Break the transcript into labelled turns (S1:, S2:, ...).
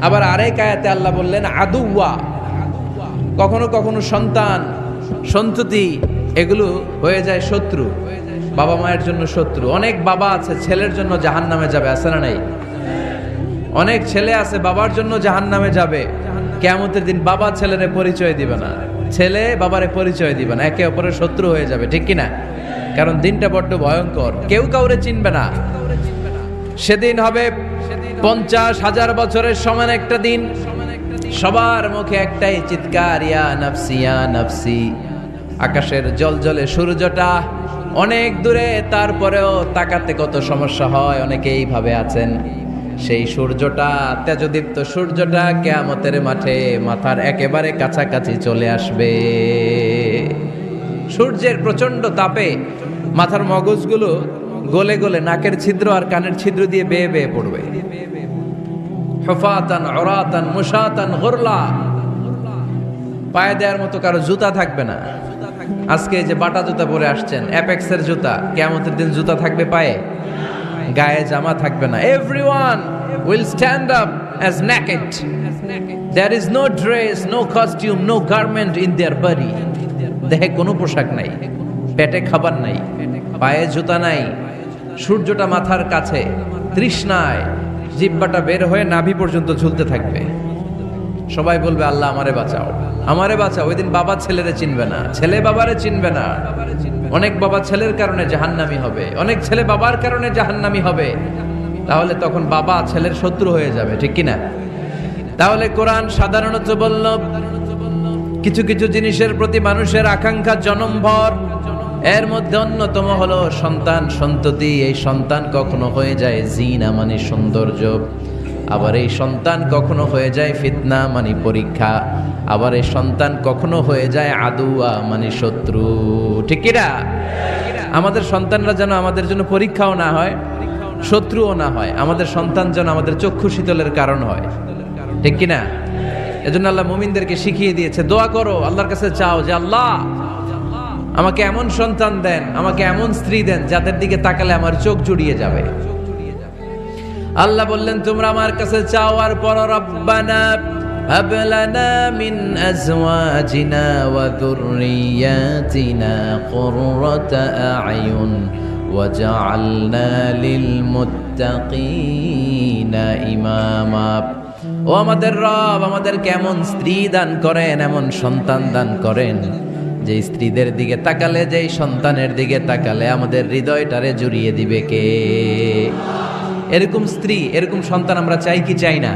S1: আবার আরেক আয়াতে আল্লাহ বললেন আদুওয়া, কখনো কখনো সন্তান সন্ততি এগুলো হয়ে যায় শত্রু, বাবা মায়ের জন্য শত্রু। অনেক বাবা আছে ছেলের জন্য জাহান্নামে যাবে, আছে না নাই? অনেক ছেলে আছে বাবার জন্য জাহান্নামে যাবে। কিয়ামতের দিন বাবা ছেলেরে পরিচয় দিবে না, ছেলে বাবারে পরিচয় দিবে না, একে অপরের শত্রু হয়ে যাবে, ঠিক কিনা? কারণ দিনটা বড্ড ভয়ঙ্কর, কেউ কাউরে চিনবে না। সেদিন হবে 50,000 বছরের সমান একটা দিন। সবার মুখে একটাই চিৎকার, ইয়া নাফসি ইয়া নাফসি। আকাশের জলজলে সূর্যটা অনেক দূরে, তারপরেও তাকাতে কত সমস্যা হয়। অনেকে এইভাবে আছেন, সেই সূর্যটা, তেজদীপ্ত সূর্যটা কিয়ামতের মাঠে মাথার একেবারে কাছাকাছি চলে আসবে। সূর্যের প্রচন্ড তাপে মাথার মগজগুলো গলে গলে নাকের ছিদ্র আর কানের ছিদ্র দিয়ে বেয়ে বেয়ে পড়বে। হুফাতান উরাতান মুশাতান গুরলা, পায়ে দেওয়ার মতো কারো জুতা থাকবে না। আজকে যে বাটা জুতা পরে আসছেন, অ্যাপেক্সের জুতা, কিয়ামতের দিন জুতা থাকবে পায়ে, গায়ে জামা থাকবে না। Everyone will stand up as naked. There is no dress, no costume, no garment in their body. দেহে কোনো পোশাক নাই, পেটে খাবার নাই, পায়ে জুতা নাই, সূর্যটা মাথার কাছে, তৃষ্ণায় জিহ্বাটা বের হয়ে নাভি পর্যন্ত ঝুলতে থাকবে। সবাই বলবে আল্লাহ আমারে বাঁচাও, আমারে বাঁচাও। ওই দিন বাবা ছেলেরে চিনবে না, ছেলে বাবারে চিনবে না। অনেক বাবা ছেলের কারণে জাহান্নামী হবে, অনেক ছেলে বাবার কারণে জাহান্নামী হবে। তাহলে তখন বাবা ছেলের শত্রু হয়ে যাবে, ঠিক কিনা? তাহলে কোরআন সাধারণত বলল কিছু কিছু জিনিসের প্রতি মানুষের আকাঙ্ক্ষা জনমভর, এর মধ্যে অন্যতম হলো সন্তান সন্ততি। এই সন্তান কখনো হয়ে যায় জিনা মানে সৌন্দর্য, আবার এই সন্তান কখনো হয়ে যায় ফিতনা মানে পরীক্ষা, আবার এই সন্তান কখনো হয়ে যায় আদুয়া মানে শত্রু, ঠিক কিনা? আমাদের সন্তানরা যেন আমাদের জন্য পরীক্ষাও না হয়, শত্রুও না হয়। আমাদের সন্তান যেন আমাদের চক্ষু শীতলের কারণ হয়, ঠিক কিনা? এজন্য আল্লাহ মুমিনদেরকে শিখিয়ে দিয়েছে, দোয়া করো, আল্লাহর কাছে চাও যে আল্লাহ আমাকে এমন সন্তান দেন, আমাকে এমন স্ত্রী দেন যাদের দিকে তাকালে আমার চোখ জুড়িয়ে যাবে। আল্লাহ বললেন তোমরা আমার কাছে চাও আর পড়ো, রব্বানা হাব লানা মিন আজওয়াজিনা ওয়া যুররিয়াতিনা কুররাতা আ'য়ুন ওয়াজআলনা লিল মুত্তাকিনা ইমামা। ও আমাদের রব, আমাদের কেমন স্ত্রী দান করেন, এমন সন্তান দান করেন যে স্ত্রীদের দিকে তাকালে, যেই সন্তানের দিকে তাকালে আমাদের হৃদয়টারে জুড়িয়ে দিবে কে? এরকম স্ত্রী, এরকম সন্তান আমরা চাই কি চাই না?